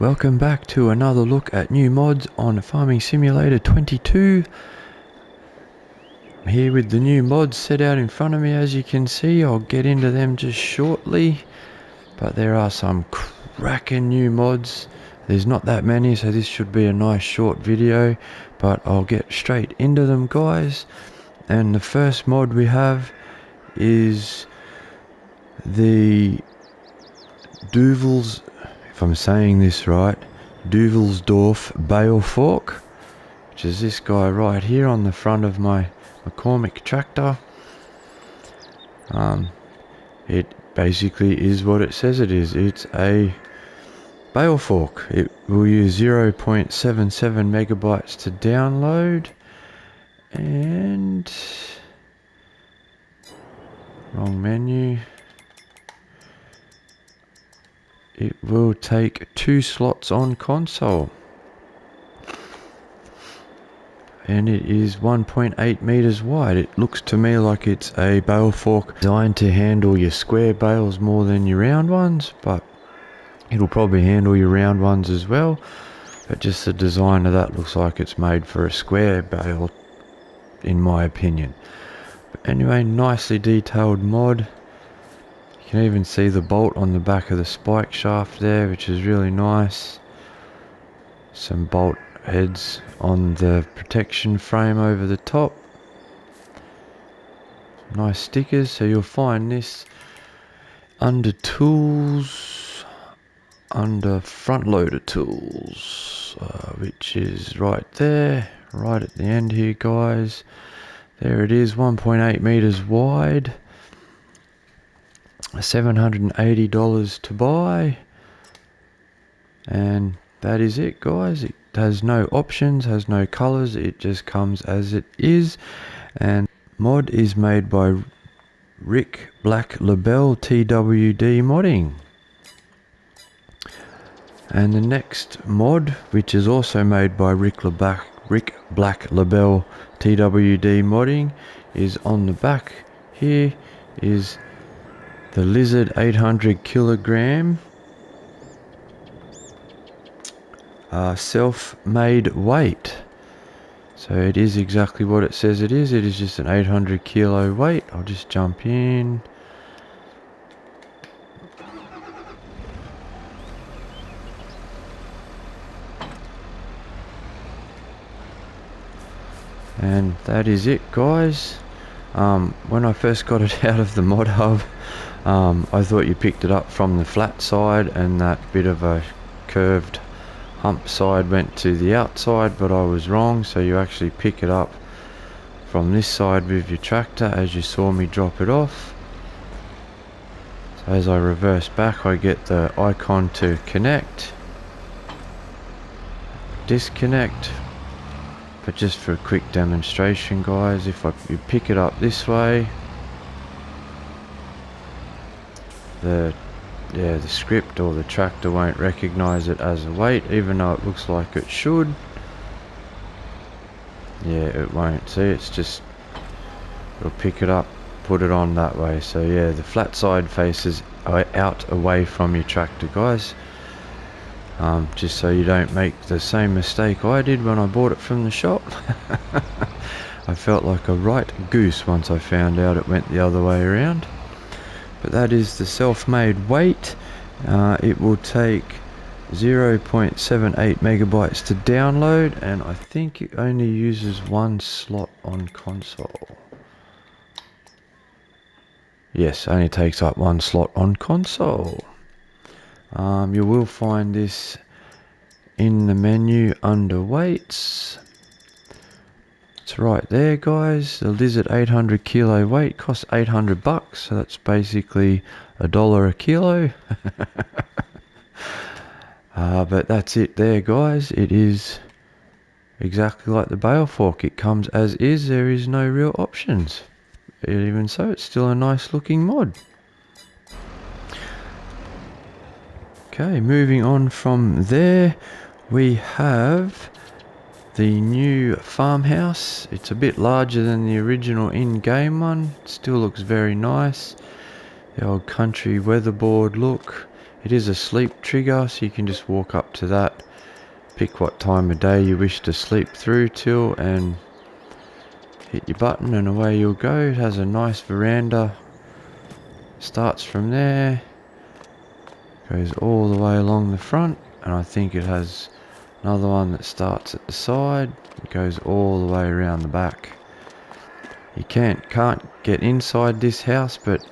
Welcome back to another look at new mods on Farming Simulator 22. I'm here with the new mods set out in front of me. As you can see, I'll get into them just shortly, but there are some cracking new mods. There's not that many, so this should be a nice short video, but I'll get straight into them, guys. And the first mod we have is the Duvel's, if I'm saying this right, Duvelsdorf bale fork, which is this guy right here on the front of my McCormick tractor. It basically is what it says it is. It's a bale fork. It will use 0.77 megabytes to download, and wrong menu. It will take 2 slots on console, and it is 1.8 meters wide. It looks to me like it's a bale fork designed to handle your square bales more than your round ones, but it'll probably handle your round ones as well. But just the design of that looks like it's made for a square bale, in my opinion. But anyway, nicely detailed mod. You can even see the bolt on the back of the spike shaft there, which is really nice. Some bolt heads on the protection frame over the top. Nice stickers. So you'll find this under tools, under front loader tools, which is right there, right at the end here, guys. There it is, 1.8 meters wide. $780 to buy, and that is it, guys. It has no options, has no colors, it just comes as it is. And mod is made by Rick Black Label TWD modding. And the next mod, which is also made by Rick Black Label TWD modding, is on the back here, is the Lizard 800 kilogram self-made weight. So it is exactly what it says it is. It is just an 800 kilo weight. I'll just jump in. And that is it, guys. When I first got it out of the mod hub, I thought you picked it up from the flat side and that bit of a curved hump side went to the outside, but I was wrong. So you actually pick it up from this side with your tractor, as you saw me drop it off. So as I reverse back, I get the icon to connect, disconnect. But just for a quick demonstration, guys, if you pick it up this way, the script or the tractor won't recognize it as a weight, even though it looks like it should. Yeah, it won't. See, it's just, it'll pick it up, put it on that way. So yeah, the flat side faces out away from your tractor, guys. Just so you don't make the same mistake I did when I bought it from the shop. I felt like a right goose once I found out it went the other way around. But that is the self-made weight. It will take 0.78 megabytes to download, and I think it only uses 1 slot on console. Yes, only takes up 1 slot on console. You will find this in the menu under weights. It's right there, guys. The Lizard 800 kilo weight costs $800, so that's basically $1 a kilo. But that's it there, guys. It is exactly like the bale fork. It comes as is. There is no real options. Even so, it's still a nice looking mod. Okay, moving on from there, we have the new farmhouse. It's a bit larger than the original in-game one. Still looks very nice. The old country weatherboard look. It is a sleep trigger, so you can just walk up to that, pick what time of day you wish to sleep through till, and hit your button and away you'll go. It has a nice veranda, starts from there, goes all the way along the front, and I think it has another one that starts at the side, it goes all the way around the back. You can't get inside this house, but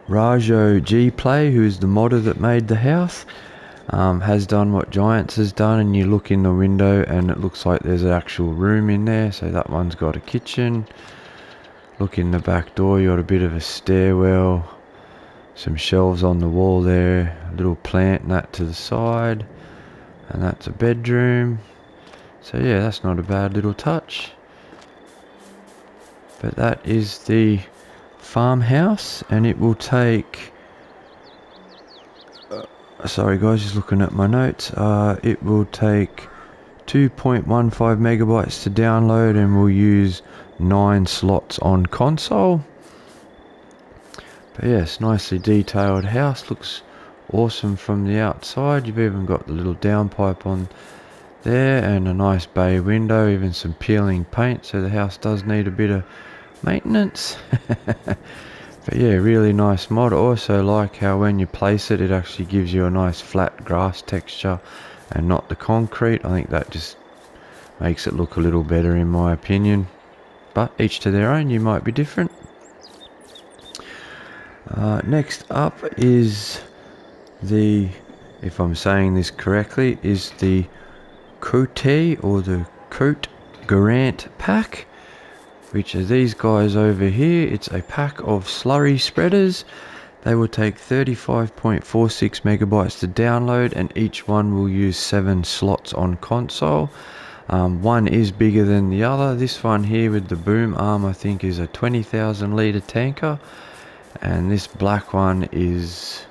Rajo G Play, who's the modder that made the house, has done what Giants has done, and you look in the window and it looks like there's an actual room in there. So that one's got a kitchen. Look in the back door, you got a bit of a stairwell, some shelves on the wall there, a little plant and that to the side, and that's a bedroom. So yeah, that's not a bad little touch. But that is the farmhouse, and it will take, sorry guys, just looking at my notes, it will take 2.15 megabytes to download, and we'll use 9 slots on console. But yes, nicely detailed house, looks awesome from the outside. You've even got the little downpipe on there and a nice bay window, even some peeling paint, so the house does need a bit of maintenance. But yeah, really nice mod. I also like how when you place it, it actually gives you a nice flat grass texture and not the concrete. I think that just makes it look a little better in my opinion, but each to their own, you might be different. Next up is the, if I'm saying this correctly, is the Cote or the Cote Garant pack, which are these guys over here. It's a pack of slurry spreaders. They will take 35.46 megabytes to download, and each one will use 7 slots on console. One is bigger than the other. This one here with the boom arm I think is a 20,000 litre tanker, and this black one is,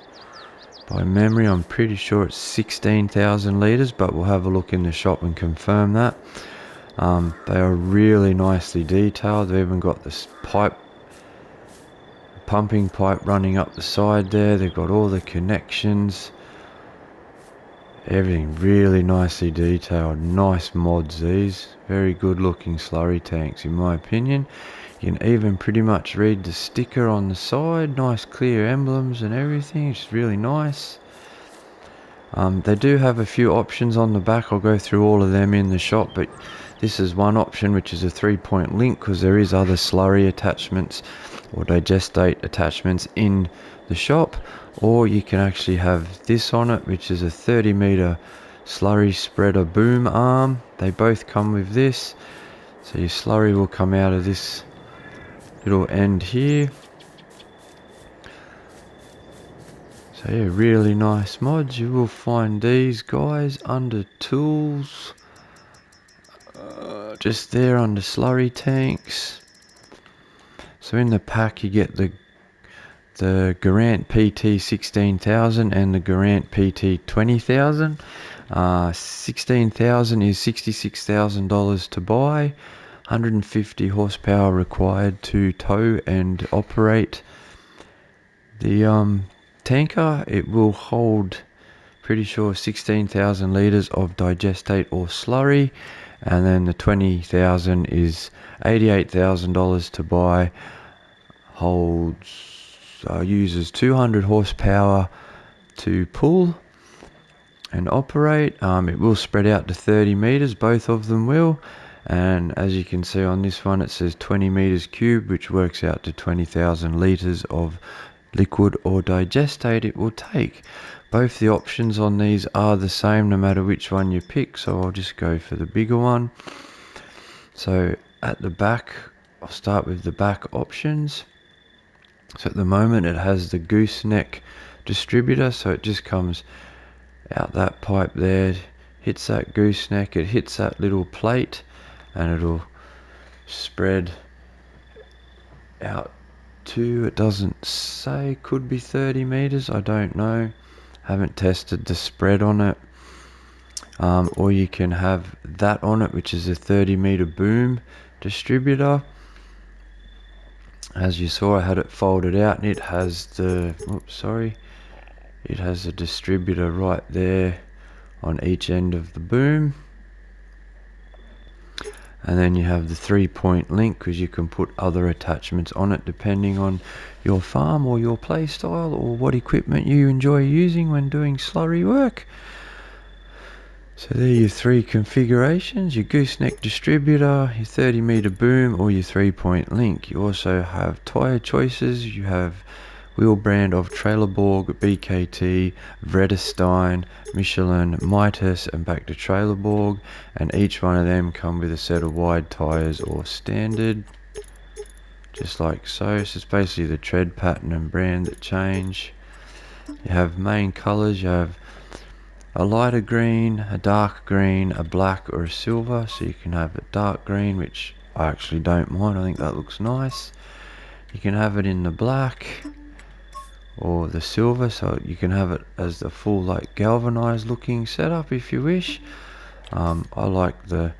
by memory I'm pretty sure it's 16,000 litres, but we'll have a look in the shop and confirm that. They are really nicely detailed. They've even got this pumping pipe running up the side there. They've got all the connections, everything really nicely detailed. Nice mods these, very good looking slurry tanks in my opinion. You can even pretty much read the sticker on the side, nice clear emblems and everything. It's really nice. They do have a few options on the back. I'll go through all of them in the shop, but this is one option, which is a 3-point link, because there is other slurry attachments or digestate attachments in the shop. Or you can actually have this on it, which is a 30 meter slurry spreader boom arm. They both come with this, so your slurry will come out of this little end here. So yeah, really nice mods. You will find these guys under tools, just there under slurry tanks. So in the pack you get the Garant PT 16,000 and the Garant PT 20,000. 16,000 is $66,000 to buy, 150 horsepower required to tow and operate the tanker. It will hold, pretty sure, 16,000 litres of digestate or slurry, and then the 20,000 is $88,000 to buy, uses 200 horsepower to pull and operate. It will spread out to 30 meters, both of them will, and as you can see on this one it says 20 meters cubed, which works out to 20,000 liters of liquid or digestate it will take. Both the options on these are the same no matter which one you pick, so I'll just go for the bigger one. So at the back, I'll start with the back options. So at the moment it has the gooseneck distributor, so it just comes out that pipe there, hits that gooseneck, it hits that little plate, and it'll spread out to, it doesn't say, could be 30 meters, I don't know, haven't tested the spread on it. Or you can have that on it, which is a 30 meter boom distributor. As you saw, I had it folded out, and it has the, it has a distributor right there on each end of the boom. And then you have the 3-point link, because you can put other attachments on it depending on your farm or your play style or what equipment you enjoy using when doing slurry work. So there are your 3 configurations: your gooseneck distributor, your 30-meter boom, or your 3-point link. You also have tyre choices. You have wheel brand of Trailerborg, BKT, Vredestein, Michelin, Mitas, and back to Trailerborg, and each one of them come with a set of wide tyres or standard, just like so. So it's basically the tread pattern and brand that change. You have main colours. You have a lighter green, a dark green, a black, or a silver. So you can have a dark green, which I actually don't mind. I think that looks nice. You can have it in the black or the silver, so you can have it as the full like galvanized looking setup if you wish. I like the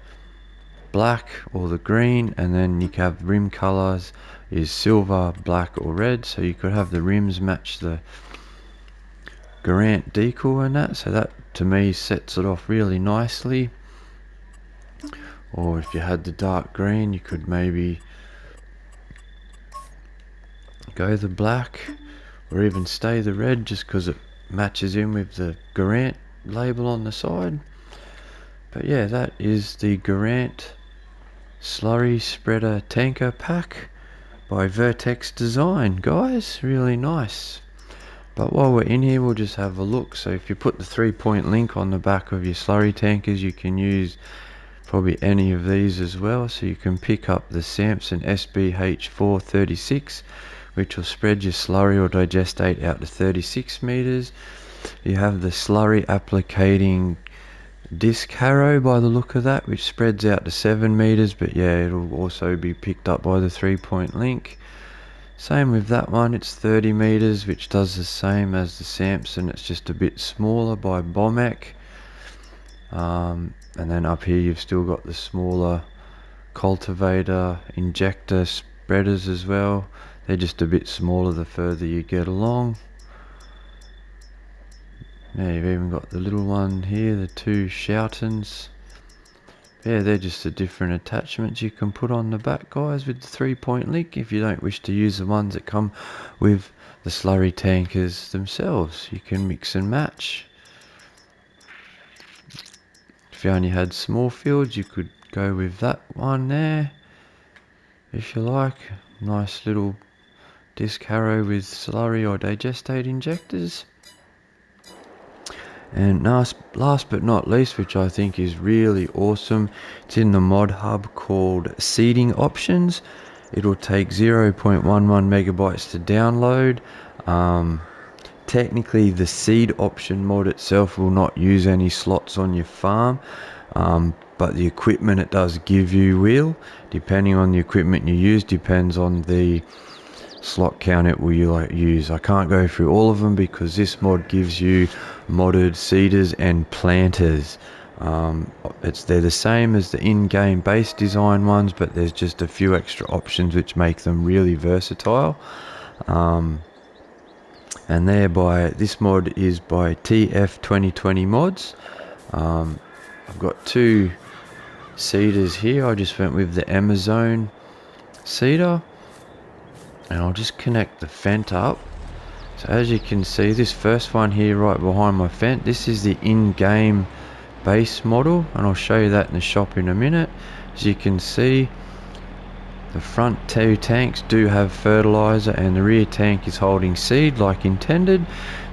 black or the green, and then you can have rim colors is silver, black, or red. So you could have the rims match the Garant decal and that, so that to me sets it off really nicely. Or if you had the dark green, you could maybe go the black, or even stay the red, just because it matches in with the Garant label on the side. But yeah, that is the Garant slurry spreader tanker pack by Vertex Design, guys. Really nice. But while we're in here, we'll just have a look. So if you put the 3-point link on the back of your slurry tankers, you can use probably any of these as well. So you can pick up the Samson SBH436, which will spread your slurry or digestate out to 36 meters. You have the slurry applicating disc harrow by the look of that, which spreads out to 7 meters, but yeah, it'll also be picked up by the 3-point link. Same with that one, it's 30 meters, which does the same as the Samson. It's just a bit smaller by Bomac. And then up here you've still got the smaller cultivator injector spreaders as well. They're just a bit smaller the further you get along. Yeah, you've even got the little one here, the 2 Shoutons. Yeah, they're just the different attachments you can put on the back, guys, with the 3-point link. If you don't wish to use the ones that come with the slurry tankers themselves, you can mix and match. If you only had small fields, you could go with that one there, if you like. Nice little disc harrow with slurry or digestate injectors. And last but not least, which I think is really awesome, it's in the mod hub called seeding options. It'll take 0.11 megabytes to download. Technically the seed option mod itself will not use any slots on your farm, but the equipment it does give you will. Depending on the equipment you use, depends on the slot count it will use. I can't go through all of them because this mod gives you modded seeders and planters. They're the same as the in-game base design ones, but there's just a few extra options which make them really versatile. And this mod is by TF 2020 mods. I've got 2 seeders here. I just went with the Amazon seeder, and I'll just connect the Fendt up. So as you can see, this first one here right behind my Fendt, this is the in-game base model, and I'll show you that in the shop in a minute. As you can see, the front 2 tanks do have fertilizer, and the rear tank is holding seed like intended.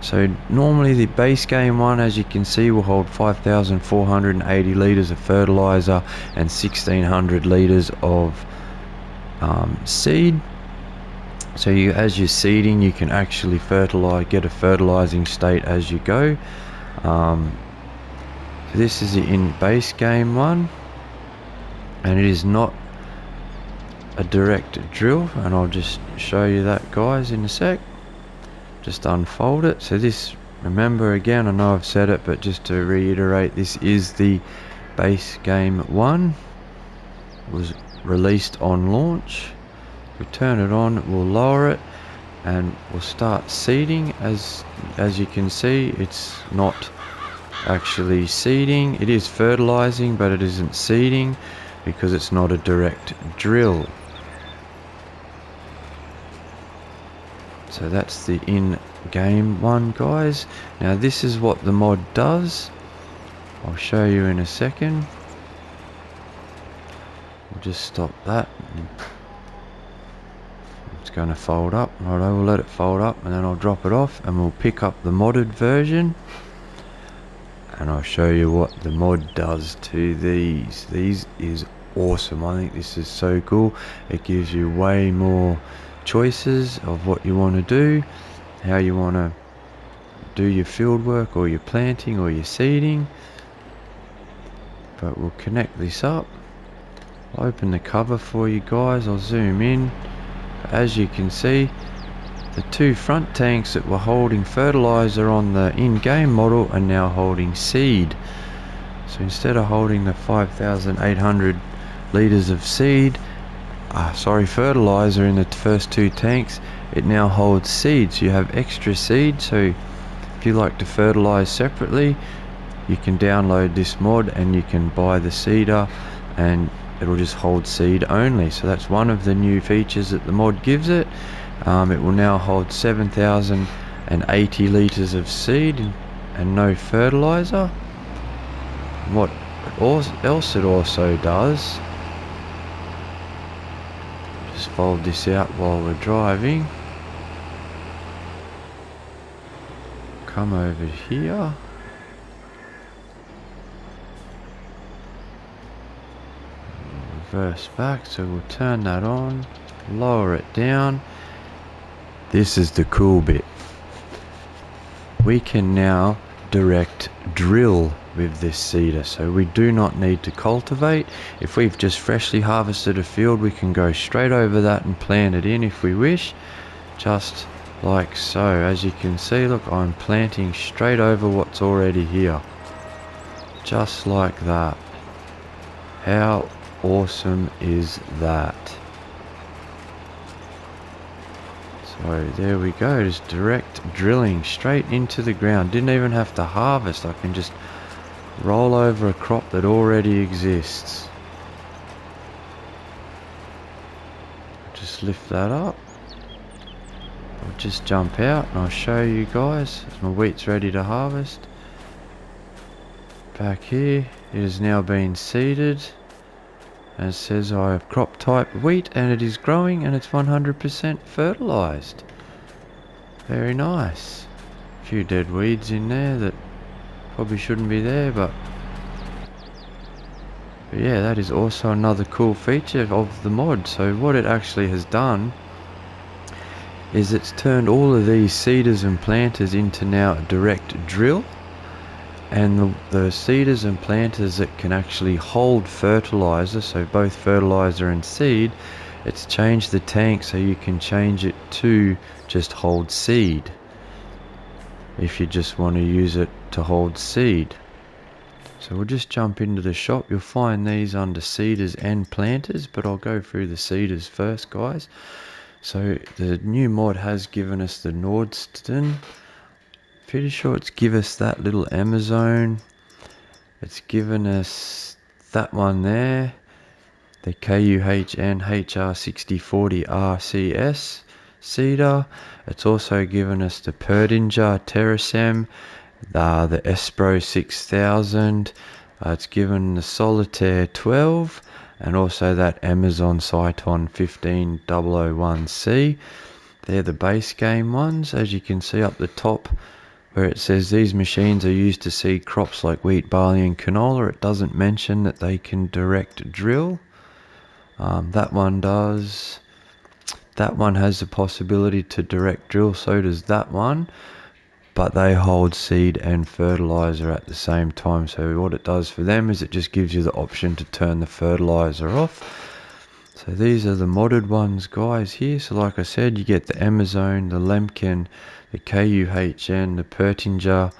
So normally the base game one, as you can see, will hold 5,480 litres of fertilizer and 1,600 litres of seed. So as you're seeding, you can actually get a fertilizing state as you go. So this is the base game one, and it is not a direct drill, and I'll just show you that, guys, in a sec. Just unfold it. So this, remember again, I know I've said it, but just to reiterate, this is the base game one. It was released on launch. We turn it on, we'll lower it, and we'll start seeding. As you can see, it's not actually seeding. It is fertilizing, but it isn't seeding because it's not a direct drill. So that's the in-game one, guys. Now this is what the mod does. I'll show you in a second. We'll just stop that. It's going to fold up. Alright, we'll let it fold up and then I'll drop it off and we'll pick up the modded version. And I'll show you what the mod does to these. These is awesome. I think this is so cool. It gives you way more choices of what you want to do, how you want to do your field work or your planting or your seeding. But we'll connect this up. I'll open the cover for you guys. I'll zoom in. As you can see, the two front tanks that were holding fertilizer on the in-game model are now holding seed. So instead of holding the 5,800 litres of fertilizer in the first two tanks, it now holds seed. So you have extra seed. So if you like to fertilize separately, you can download this mod and you can buy the seeder and it'll just hold seed only. So that's one of the new features that the mod gives it. It will now hold 7,080 litres of seed and no fertilizer. What else it also does, just fold this out while we're driving. Come over here. Reverse back, so we'll turn that on, lower it down. This is the cool bit. We can now direct drill with this seeder, so we do not need to cultivate. If we've just freshly harvested a field, we can go straight over that and plant it in if we wish, just like so. As you can see, look, I'm planting straight over what's already here, just like that. How awesome is that? So there we go, just direct drilling straight into the ground. Didn't even have to harvest. I can just roll over a crop that already exists. Just lift that up. I'll just jump out and I'll show you guys as my wheat's ready to harvest. Back here, it has now been seeded. And it says I have crop type wheat and it is growing and it's 100% fertilized. Very nice. A few dead weeds in there that probably shouldn't be there, but yeah, that is also another cool feature of the mod. So what it actually has done is it's turned all of these seeders and planters into now a direct drill. And the seeders and planters that can actually hold fertilizer, so both fertilizer and seed, it's changed the tank so you can change it to just hold seed if you just want to use it to hold seed. So we'll just jump into the shop. You'll find these under seeders and planters, but I'll go through the seeders first, guys. So the new mod has given us the Nordsten. Pretty sure it's give us that little Amazon. It's given us that one there, the KUHN HR6040 RCS seeder. It's also given us the Perdinger Terrasem, the Espro 6000. It's given the Solitaire 12 and also that Amazon Cyton 15001C. They're the base game ones. As you can see up the top, where it says these machines are used to seed crops like wheat, barley and canola, it doesn't mention that they can direct drill. That one does. That one has the possibility to direct drill, so does that one. But they hold seed and fertilizer at the same time. So what it does for them is it just gives you the option to turn the fertilizer off. So these are the modded ones, guys, here. So like I said, you get the Amazon, the Lemken, the KUHN, the Pertinger,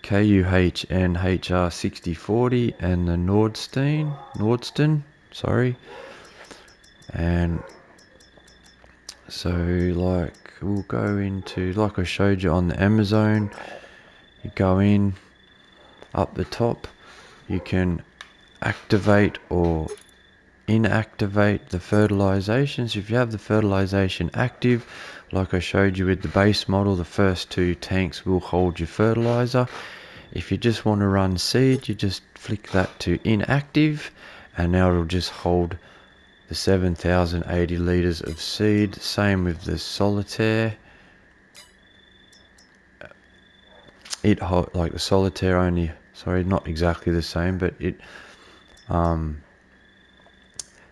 KUHN HR6040, and the Nordsten, sorry. And So like we'll go into, like I showed you on the Amazon, you go in up the top, you can activate or inactivate the fertilizations. If you have the fertilization active, like I showed you with the base model, the first 2 tanks will hold your fertilizer. If you just want to run seed, you just flick that to inactive, and now it'll just hold the 7,080 litres of seed. Same with the solitaire. Like the solitaire only, sorry, not exactly the same, but it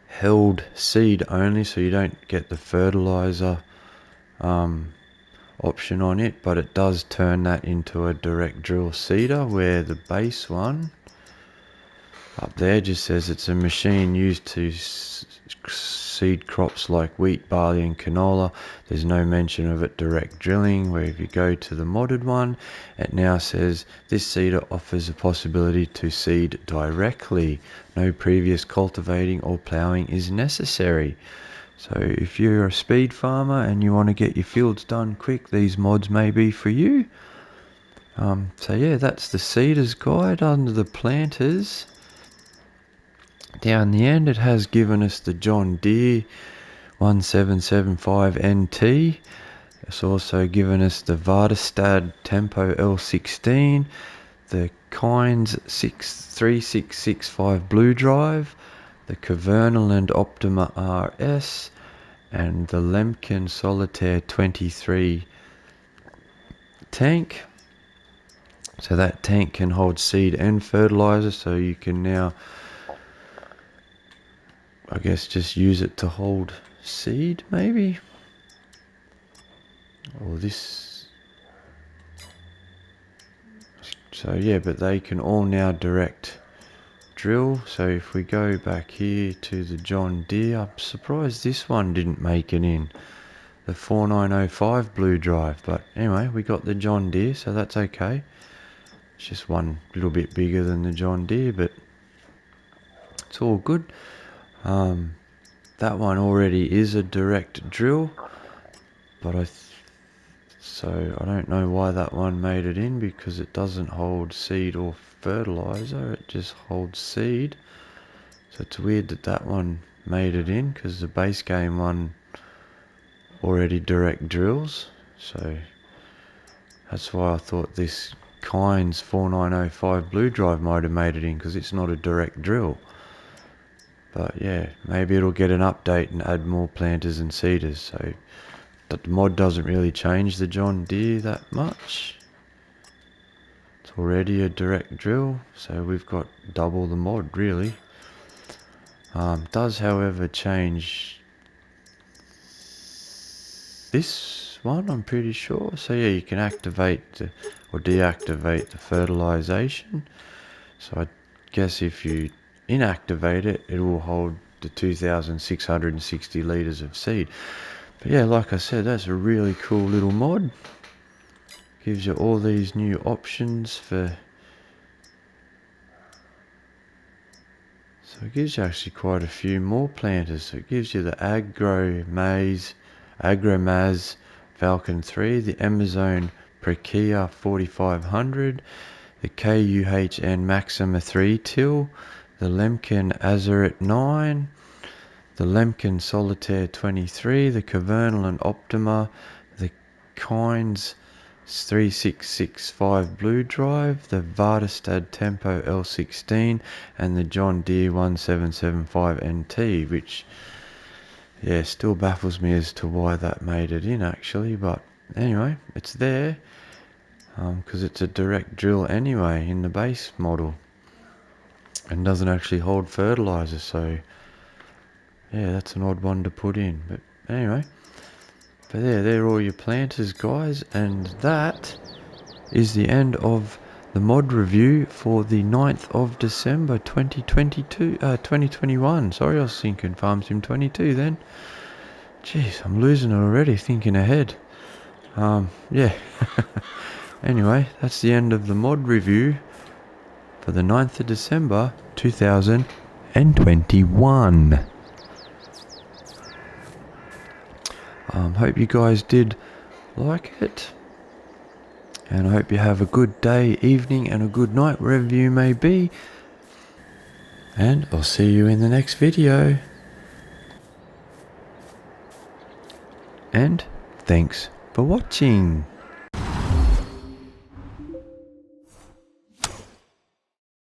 held seed only, so you don't get the fertilizer option on it, but it does turn that into a direct drill seeder, where the base one up there just says it's a machine used to seed crops like wheat, barley and canola. There's no mention of it direct drilling, where if you go to the modded one, it now says this seeder offers a possibility to seed directly. No previous cultivating or ploughing is necessary. So if you're a speed farmer and you want to get your fields done quick, these mods may be for you. So yeah, that's the seeders guide. Under the planters, down the end, it has given us the John Deere 1775 NT. It's also given us the Vardestad Tempo L16, the Kynes 3665 Blue Drive, the Cavernal and Optima RS, and the Lemken Solitaire 23 tank. So that tank can hold seed and fertilizer, so you can now, I guess, just use it to hold seed, maybe. Or this. So yeah, but they can all now direct drill. So if we go back here to the John Deere, I'm surprised this one didn't make it in, the 4905 Blue Drive. But anyway, we got the John Deere, so that's okay. It's just one little bit bigger than the John Deere, but it's all good. That one already is a direct drill, but so I don't know why that one made it in, because it doesn't hold seed or fertilizer, it just holds seed. So it's weird that that one made it in, because the base game one already direct drills. So that's why I thought this Kynes 4905 Blue Drive might have made it in, because it's not a direct drill. But yeah, maybe it'll get an update and add more planters and seeders. So the mod doesn't really change the John Deere that much. It's already a direct drill, so we've got double the mod really. Does however change this one, I'm pretty sure. So yeah, you can activate or deactivate the fertilization. So I guess if you inactivate it, it will hold the 2,660 litres of seed. But yeah, like I said, that's a really cool little mod. Gives you all these new options for... So it gives you actually quite a few more planters. So it gives you the Agromaz Falcon 3, the Amazon Prekia 4500, the KUHN Maxima 3 till, the Lemken Azaret 9, the Lemken Solitaire 23, the Cavernal and Optima, the Kynes 3665 Blue Drive, the Vardestad Tempo L16, and the John Deere 1775 NT, which, yeah, still baffles me as to why that made it in actually, but anyway, it's there, because it's a direct drill anyway in the base model, and doesn't actually hold fertilizer, so yeah, that's an odd one to put in. But anyway, but yeah, they're all your planters, guys, and that is the end of the mod review for the 9th of December 2021. Sorry, I was thinking Farm Sim 22 then. Jeez, I'm losing it already, thinking ahead. Yeah. Anyway, that's the end of the mod review for the 9th of December 2021. Hope you guys did like it. And I hope you have a good day, evening, and a good night wherever you may be. And I'll see you in the next video. And thanks for watching.